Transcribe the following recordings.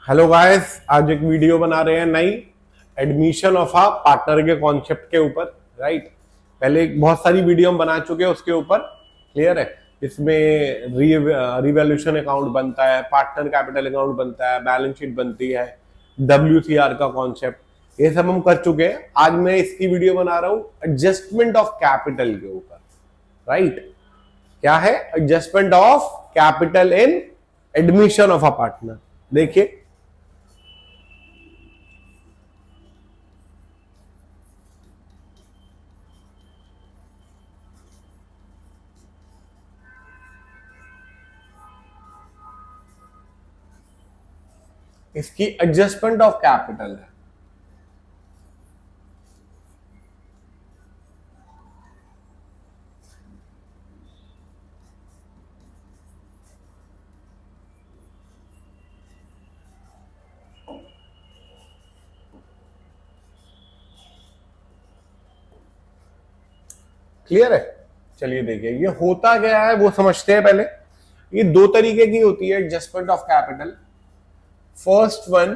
Hello guys, आज एक video बना रहे हैं नई एडमिशन ऑफ आ पार्टनर के कॉन्सेप्ट के ऊपर। राइट, पहले बहुत सारी वीडियो हम बना चुके हैं उसके ऊपर। क्लियर है। इसमें रिवैल्यूएशन अकाउंट बनता है, पार्टनर कैपिटल अकाउंट बनता है, बैलेंस शीट बनती है, WCR का कॉन्सेप्ट, ये सब हम कर चुके हैं। आज मैं इसकी वीडियो बना रहा हूं एडजस्टमेंट ऑफ कैपिटल के ऊपर। राइट, क्या है adjustment of capital in admission of a partner. देखिए, इसकी एडजस्टमेंट ऑफ कैपिटल है। क्लियर है। चलिए देखिए ये होता क्या है वो समझते हैं पहले। ये दो तरीके की होती है adjustment of capital. First one,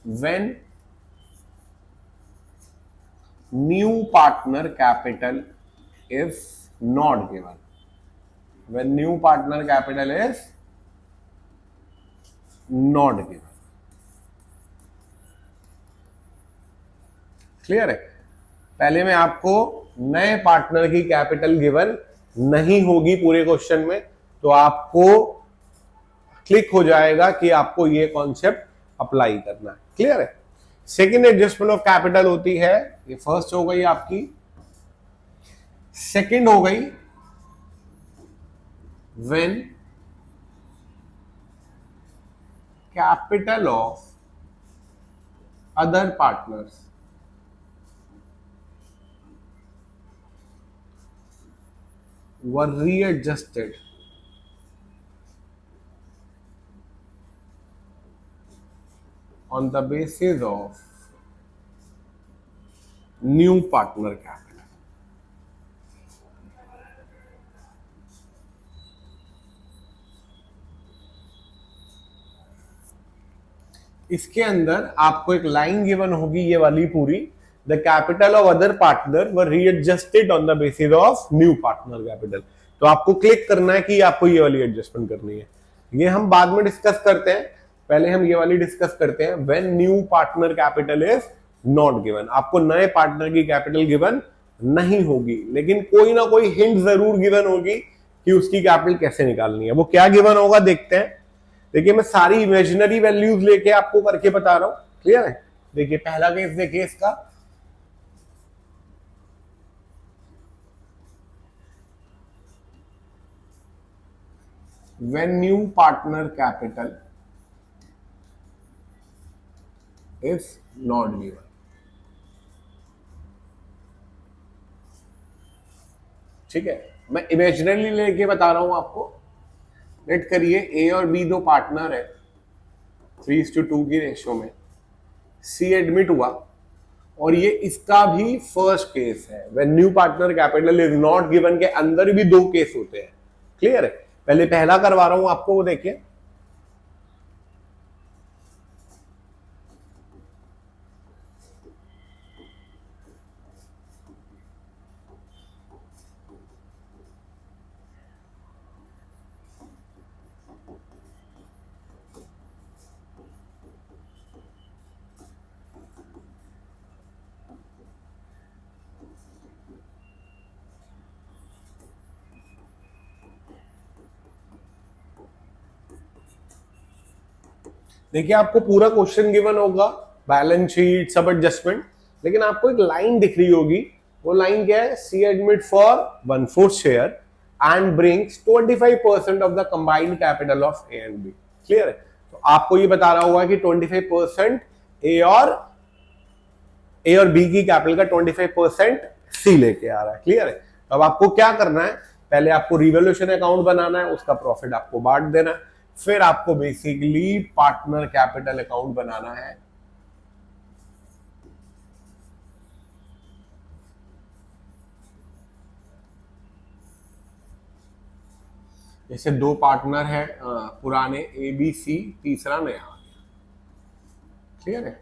when new partner capital is not given. When new partner capital is not given. Clear है। पहले में आपको नए पार्टनर की कैपिटल गिवन नहीं होगी पूरे क्वेश्चन में, तो आपको क्लिक हो जाएगा कि आपको ये कॉन्सेप्ट अप्लाई करना है। क्लियर है। सेकेंड एडजस्टमेंट ऑफ कैपिटल होती है, ये फर्स्ट हो गई आपकी। सेकेंड हो गई when capital of other partners were readjusted on the basis of new partner capital। इसके अंदर आपको एक लाइन गिवन होगी, ये वाली पूरी, the capital of other partner were readjusted on the basis of new partner capital. तो आपको क्लिक करना है कि आपको ये वाली एडजस्टमेंट करनी है। ये हम बाद में डिस्कस करते हैं, पहले हम ये वाली डिस्कस करते हैं। When new partner capital is not given, आपको नए पार्टनर की कैपिटल गिवन नहीं होगी, लेकिन कोई ना कोई हिंट जरूर गिवन होगी कि उसकी कैपिटल कैसे निकालनी है। वो क्या गिवन होगा देखते हैं। देखिए मैं सारी इमेजिनरी वैल्यूज लेके आपको करके बता रहा हूं। क्लियर है। देखिए पहला केस देखिए इसका, when new partner capital is not given। ठीक है, मैं इमेजिनरी लेके बता रहा हूं आपको। लेट करिए ए और बी दो पार्टनर है, 3:2 की रेशियो में। सी एडमिट हुआ और ये इसका भी फर्स्ट केस है। When new partner capital is not given के अंदर भी दो केस होते हैं। क्लियर है। पहले पहला करवा रहा हूं आपको, वो देखिए। देखिए आपको पूरा क्वेश्चन गिवन होगा, बैलेंस शीट सब एडजस्टमेंट, लेकिन आपको एक लाइन दिख रही होगी। वो लाइन क्या है? C admit for 1/4 share and brings 25% of the combined capital of A and B. Clear है। तो आपको ये बता रहा होगा कि 25% ए और बी की कैपिटल का 25% सी लेके आ रहा है। क्लियर है। तो अब आपको क्या करना है? पहले आपको रिवैल्यूएशन अकाउंट बनाना है, उसका प्रॉफिट आपको बांट देना है, फिर आपको बेसिकली पार्टनर कैपिटल अकाउंट बनाना है। जैसे दो पार्टनर है पुराने ए बी सी, तीसरा नया आ गया। क्लियर है?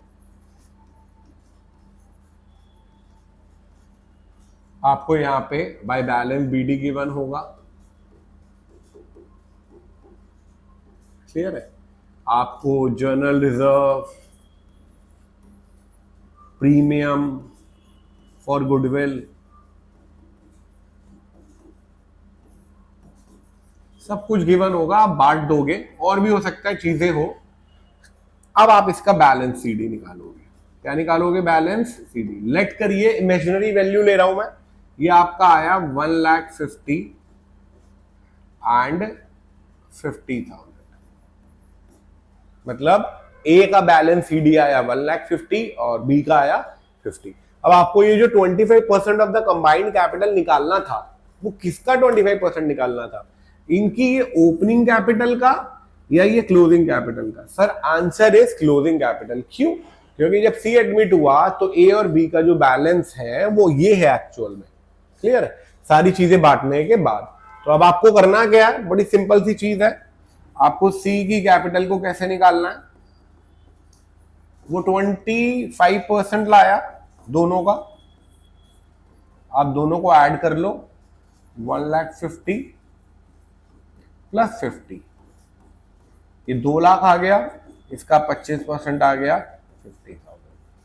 आपको यहाँ पे बाय बैलेंस बीडी गिवन होगा। क्लियर है? आपको journal reserve, premium for goodwill, सब कुछ गिवन होगा। आप बांट दोगे, और भी हो सकता है चीजें हो। अब आप इसका बैलेंस सीडी निकालोगे। क्या निकालोगे? Balance CD. लेट करिए इमेजिनरी वैल्यू ले रहा हूं मैं। ये आपका आया 1,50,000 एंड 50,000। मतलब ए का बैलेंस सीडी आया 1,50,000 और बी का आया 50। अब आपको ये जो 25% ऑफ द कंबाइंड कैपिटल निकालना था, वो किसका 25% निकालना था? इनकी ये ओपनिंग कैपिटल का या ये क्लोजिंग कैपिटल का? Sir answer is closing capital. क्यों? क्योंकि जब सी एडमिट हुआ तो ए और बी का जो बैलेंस है वो ये है एक्चुअल में। क्लियर है? सारी चीजें बांटने के बाद। तो अब आपको करना क्या है? बड़ी सिंपल सी चीज है। आपको सी की कैपिटल को कैसे निकालना है? वो 25% लाया दोनों का, आप दोनों को ऐड कर लो। 1,50,000 प्लस 50, ये 2 लाख आ गया। इसका 25% आ गया 50,000।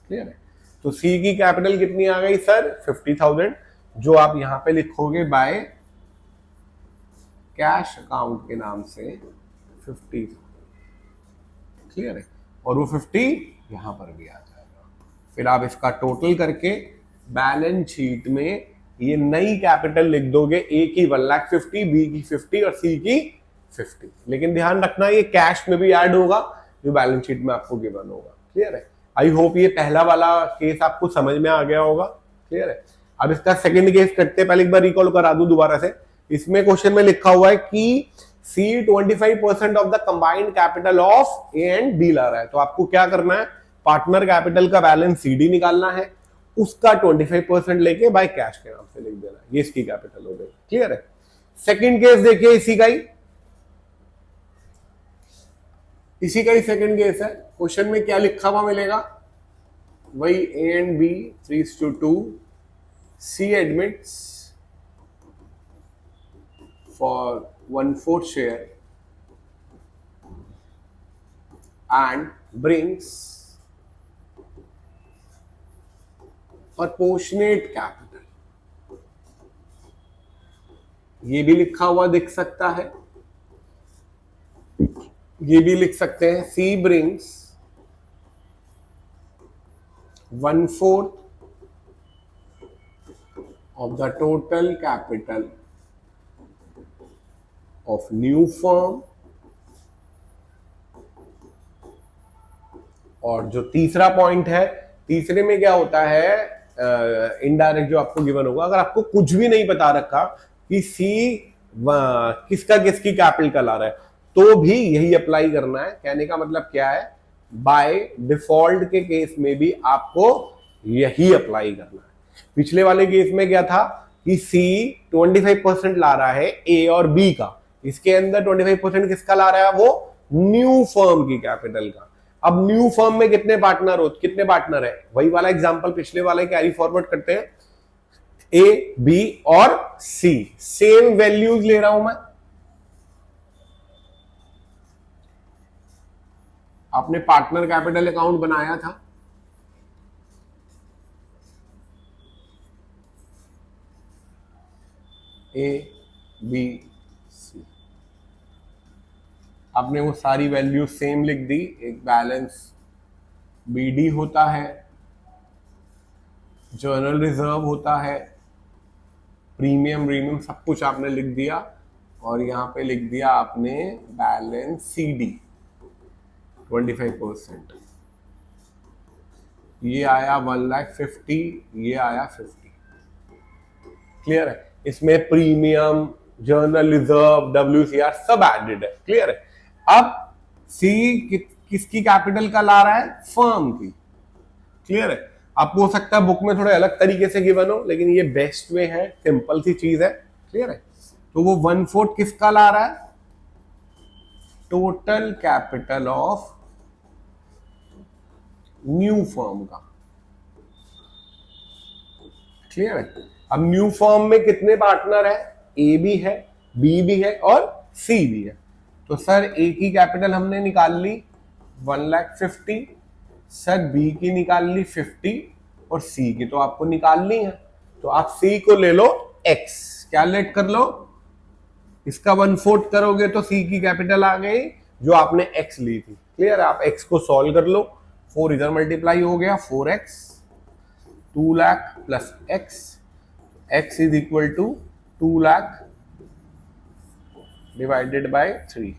क्लियर है? तो सी की कैपिटल कितनी आ गई सर? 50,000, जो आप यहां पे लिखोगे बाय कैश अकाउंट के नाम से 50,000। क्लियर है? और वो 50 यहां पर भी आ जाएगा। फिर आप इसका टोटल करके बैलेंस शीट में ये नई कैपिटल लिख दोगे। ए की 1,50,000, बी की 50 और सी की 50। लेकिन ध्यान रखना ये कैश में भी ऐड होगा जो बैलेंस शीट में आपको गिवन होगा। क्लियर है? आई होप ये पहला वाला केस आपको समझ में आ गया होगा। क्लियर है? अब इसका सेकंड केस करते, पहले एक बार रिकॉल करा दूं दोबारा से। इसमें क्वेश्चन में लिखा हुआ है कि C 25% of the combined capital of A and B ला रहा है। तो आपको क्या करना है? पार्टनर कैपिटल का बैलेंस सीडी निकालना है, उसका 25% लेके बाय कैश के नाम से लिख देना। ये इसकी कैपिटल हो गई। क्लियर है? सेकंड केस देखिए, इसी का ही सेकंड केस है। क्वेश्चन में क्या लिखा हुआ मिलेगा? वही A and B 3:2, C admits for 1/4 share and brings proportionate capital। ये भी लिखा हुआ दिख सकता है, ये भी लिख सकते हैं। C brings 1/4 of the total capital of new firm। और जो तीसरा पॉइंट है, तीसरे में क्या होता है? इनडायरेक्ट जो आपको गिवन होगा, अगर आपको कुछ भी नहीं बता रखा कि सी किसका किसकी कैपिटल आ रहा है, तो भी यही अप्लाई करना है। कहने का मतलब क्या है? बाय डिफॉल्ट के केस में भी आपको यही अप्लाई करना है। पिछले वाले केस में क्या था कि सी 25% ला रहा है ए और बी का, इसके अंदर 25% किसका ला रहा है? वो न्यू फर्म की कैपिटल का। अब न्यू फर्म में कितने पार्टनर है? वही वाला एग्जांपल पिछले वाले कैरी फॉरवर्ड करते हैं। ए, बी और सी, सेम वैल्यूज ले रहा हूं मैं। आपने पार्टनर कैपिटल अकाउंट बनाया था, ए, बी, सी, आपने वो सारी वैल्यू सेम लिख दी। एक बैलेंस बीडी होता है, जर्नल रिजर्व होता है, प्रीमियम सब कुछ आपने लिख दिया। और यहां पे लिख दिया आपने बैलेंस सीडी 25%। ये आया 1,50,000, ये आया 50। क्लियर है? इसमें प्रीमियम, जर्नल रिजर्व, WCR सब एडेड है। क्लियर है? अब सी किसकी कैपिटल का ला रहा है? फर्म की। क्लियर है? आपको हो सकता है बुक में थोड़े अलग तरीके से गिवन हो, लेकिन ये बेस्ट वे है, सिंपल सी चीज है। क्लियर है? तो वो 1/4 किसका ला रहा है? Total capital of new firm का। क्लियर है? अब न्यू फर्म में कितने पार्टनर है? ए भी है, बी भी है और सी भी है। तो सर ए की कैपिटल हमने निकाल ली 1,50,000, सर बी की निकाल ली 50 और सी की तो आपको निकालनी है। तो आप सी को ले लो एक्स, कैलकुलेट कर लो, इसका 1/4 करोगे तो सी की कैपिटल आ गई जो आपने एक्स ली थी। क्लियर है? आप एक्स को सॉल्व कर लो, 4 इधर मल्टीप्लाई हो गया, 4x, 2 lakh plus x is equal to 2 lakh divided by 3,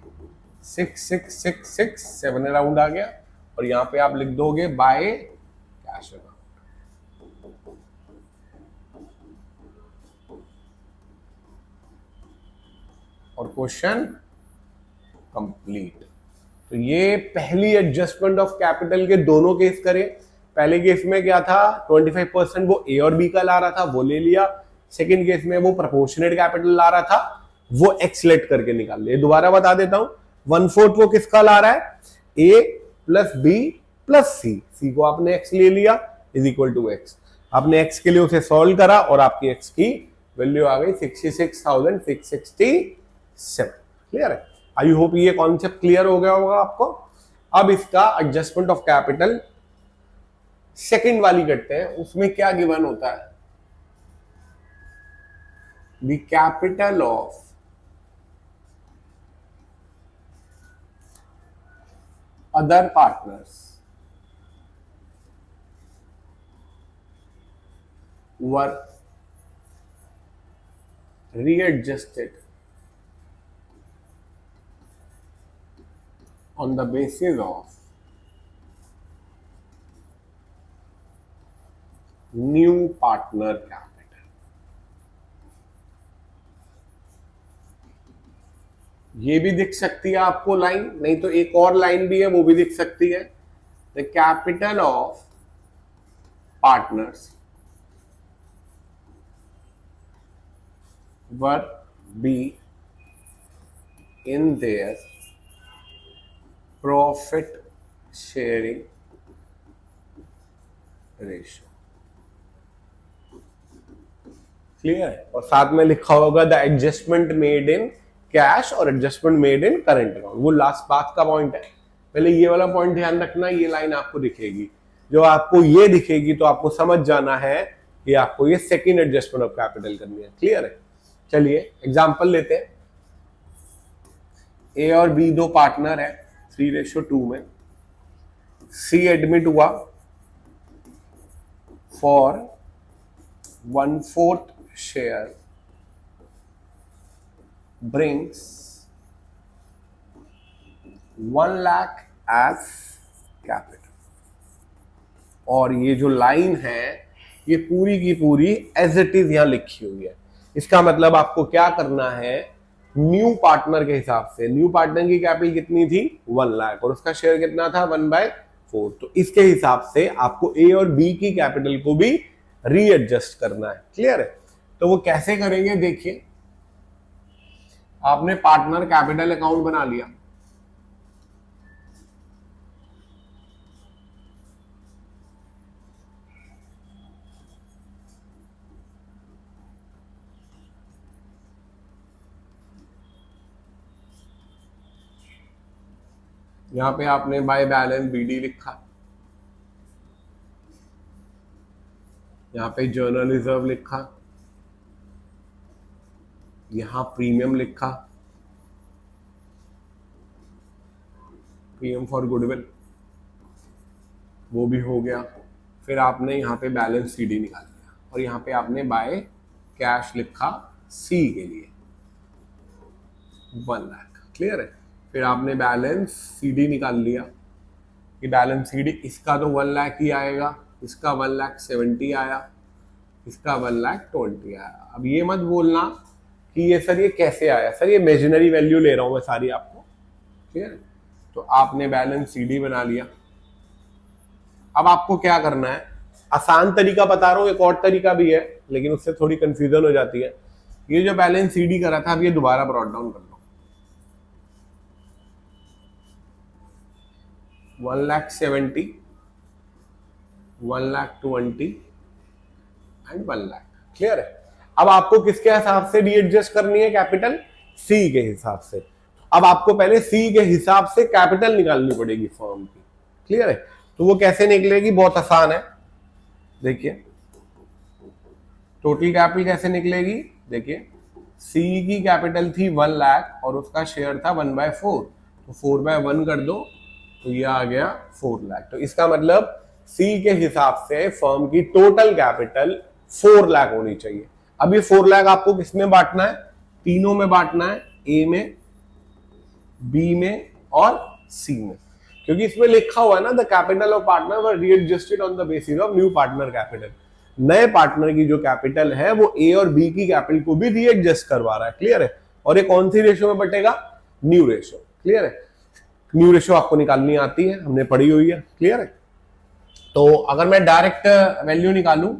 6,666 7 around आ गया। और यहां पे आप लिख दोगे बाय कैश अकाउंट। और क्वेश्चन कंप्लीट। तो ये पहली एडजस्टमेंट ऑफ कैपिटल के दोनों केस करे। पहले केस में क्या था, 25% वो ए और बी का ला रहा था, वो ले लिया। सेकंड केस में वो प्रोपोर्शनेट कैपिटल ला रहा था, वो एक्स लेट करके निकाल लिया। दोबारा बता देता हूं, 1/4 वो किसका ला रहा है? ए प्लस बी प्लस सी को आपने एक्स ले लिया इज इक्वल टू एक्स। आपने एक्स के लिए उसे सॉल्व करा और आपकी एक्स की वैल्यू आ गई 66,667। क्लियर है? आई होप ये कॉन्सेप्ट क्लियर हो गया होगा आपको। अब इसका एडजस्टमेंट ऑफ कैपिटल सेकंड वाली करते हैं। उसमें क्या गिवन होता है? The capital of other partners were readjusted on the basis of new partner capital। ये भी दिख सकती है आपको लाइन, नहीं तो एक और लाइन भी है वो भी दिख सकती है। The capital of partners were be in their profit sharing ratio। Clear है? और साथ में लिखा होगा the adjustment made in cash और adjustment made in current account. वो लास्ट बात का पॉइंट है। पहले ये वाला पॉइंट ध्यान रखना, ये लाइन आपको दिखेगी। जो आपको ये दिखेगी तो आपको समझ जाना है कि आपको ये सेकंड एडजस्टमेंट ऑफ कैपिटल करनी है। क्लियर है? चलिए एग्जांपल लेते हैं। ए और बी दो पार्टनर है 3:2 में। सी एडमिट हुआ for 1/4 share brings 1 lakh as capital. और ये जो लाइन है ये पूरी की पूरी एज इट इज यहां लिखी हुई है। इसका मतलब आपको क्या करना है, न्यू पार्टनर के हिसाब से, न्यू पार्टनर की कैपिटल कितनी थी 1 लाख और उसका शेयर कितना था 1/4। तो इसके हिसाब से आपको ए और बी की कैपिटल को भी रीएडजस्ट करना है। क्लियर है? तो वो कैसे करेंगे देखिए। आपने पार्टनर कैपिटल अकाउंट बना लिया, यहां पे आपने बाय बैलेंस बीडी लिखा, यहां पे जर्नल रिजर्व लिखा, यहां प्रीमियम लिखा, प्रीमियम फॉर गुडविल, वो भी हो गया। फिर आपने यहाँ पे बैलेंस सीडी निकाल लिया और यहाँ पे आपने बाय कैश लिखा सी के लिए 1 लाख। क्लियर है? फिर आपने बैलेंस सीडी निकाल लिया कि बैलेंस सीडी इसका तो 1 लाख ही आएगा, इसका 1,70,000 आया, इसका 1,20,000 आया। अब ये मत बोलना कि ये सर ये कैसे आया, सर ये इमेजिनरी वैल्यू ले रहा हूं मैं सारी आपको। क्लियर है? तो आपने बैलेंस सीडी बना लिया। अब आपको क्या करना है, आसान तरीका बता रहा हूं, एक और तरीका भी है लेकिन उससे थोड़ी कंफ्यूजन हो जाती है। ये जो बैलेंस सीडी करा था अब ये दोबारा ब्रॉट डाउन कर लो। 1,70,000, 1,20,000 एंड 1,00,000। क्लियर है? अब आपको किसके हिसाब से रीएडजस्ट करनी है कैपिटल? सी के हिसाब से। अब आपको पहले सी के हिसाब से कैपिटल निकालनी पड़ेगी फर्म की। क्लियर है? तो वो कैसे निकलेगी? बहुत आसान है। देखिए टोटल कैपिटल कैसे निकलेगी? देखिए सी की कैपिटल थी 1,00,000 और उसका शेयर था 1/4, तो 4/1 कर दो तो ये आ गया 4,00,000। तो इसका मतलब सी के हिसाब से फर्म की टोटल कैपिटल 4,00,000 होनी चाहिए। अब ये 4,00,000 आपको किसमें बांटना है? तीनों में बांटना है, ए में, बी में और सी में, क्योंकि इसमें लिखा हुआ है ना the capital of partner were readjusted on the basis of new partner capital. नए पार्टनर की जो कैपिटल है वो ए और बी की कैपिटल को भी रीएडजस्ट करवा रहा है। क्लियर है? और ये कौन सी रेशो में बटेगा? New ratio. क्लियर है? न्यू रेशो आपको निकालनी आती है, हमने पढ़ी हुई है। क्लियर है? तो अगर मैं डायरेक्ट वैल्यू निकालूं,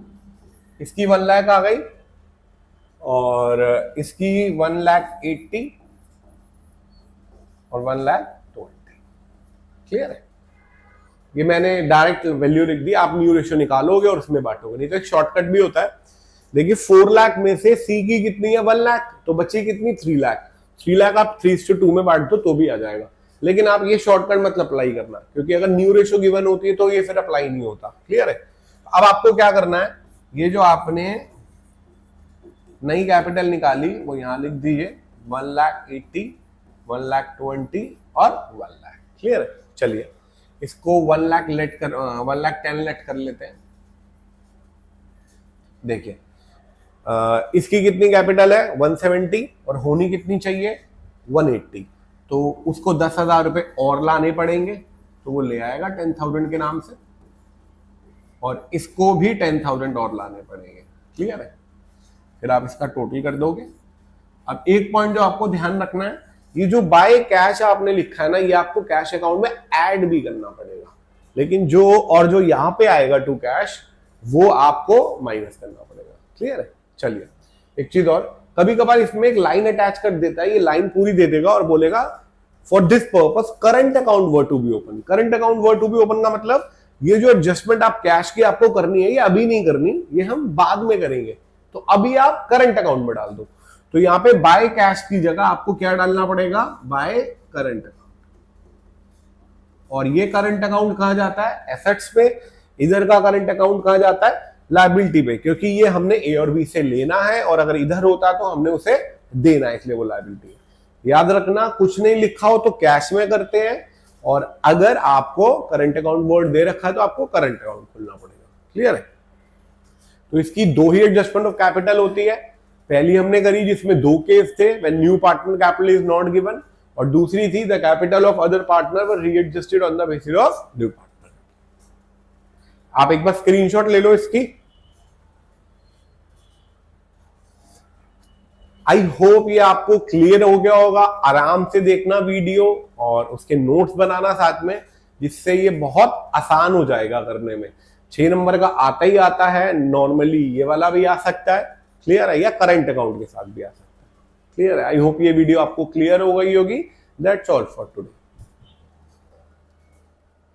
इसकी 1,00,000 आ गई और इसकी 1,80,000 और 1,20,000। क्लियर है? ये मैंने डायरेक्ट वैल्यू लिख दी, आप न्यू रेशियो निकालोगे और उसमें बांटोगे। नहीं तो एक शॉर्टकट भी होता है। देखिए 4,00,000 में से सी की कितनी है? 1,00,000, तो बची कितनी? 3,00,000। 3,00,000 आप 3:2 में बांट दो तो भी आ जाएगा, लेकिन आप ये शॉर्टकट मत अप्लाई करना, क्योंकि अगर न्यू रेशियो गिवन होती है तो ये फिर अप्लाई नहीं होता। क्लियर है? अब आपको क्या करना है, ये जो आपने नई कैपिटल निकाली वो यहां लिख दीजिए 1,80,000, 1,20,000 और 1,00,000। क्लियर है? चलिए इसको 1,00,000 लेट कर 1,10,000 लेट कर लेते हैं। देखिए इसकी कितनी कैपिटल है? 170 और होनी कितनी चाहिए? 180। तो उसको 10,000 रुपए और लाने पड़ेंगे, तो वो ले आएगा 10,000 के नाम से, और इसको भी 10,000 और लाने पड़ेंगे। क्लियर है? फिर आप इसका टोटल कर दोगे। अब एक पॉइंट जो आपको ध्यान रखना है, ये जो बाय कैश आपने लिखा है ना, ये आपको कैश अकाउंट में ऐड भी करना पड़ेगा, लेकिन जो यहां पे आएगा टू कैश वो आपको माइनस करना पड़ेगा। क्लियर है? चलिए एक चीज और, कभी कभार इसमें एक लाइन अटैच कर देता है, ये लाइन पूरी दे देगा और बोलेगा for this purpose current account were to be open. Current account were to be open का मतलब ये जो एडजस्टमेंट आप कैश की आपको करनी है, ये अभी नहीं करनी, ये हम बाद में करेंगे, तो अभी आप करंट अकाउंट में डाल दो। तो यहां पे बाय कैश की जगह आपको क्या डालना पड़ेगा? By current account. और ये करंट अकाउंट कहा जाता है एसेट्स पे, इधर का करंट अकाउंट कहा जाता है लायबिलिटी पे, क्योंकि ये हमने ए और बी से लेना है और अगर इधर होता तो हमने उसे देना है, इसलिए वो लायबिलिटी है। याद रखना, कुछ नहीं लिखा हो तो कैश में करते हैं, और अगर आपको करंट अकाउंट वर्ड दे रखा है तो आपको करंट अकाउंट खोलना पड़ेगा। क्लियर है? तो इसकी दो ही एडजस्टमेंट ऑफ कैपिटल होती है। पहली हमने करी जिसमें दो केस थे, when new partner capital is not given, और दूसरी थी the capital of other partner were readjusted on the basis of new partner. आप एक बार स्क्रीनशॉट ले लो इसकी। आई होप ये आपको क्लियर हो गया होगा। आराम से देखना वीडियो और उसके नोट्स बनाना साथ में, जिससे ये बहुत आसान हो जाएगा करने में। 6 नंबर का आता ही आता है, नॉर्मली ये वाला भी आ सकता है। क्लियर है? या करंट अकाउंट के साथ भी आ सकता है। क्लियर है? आई होप ये वीडियो आपको क्लियर हो गई होगी। That's all for today.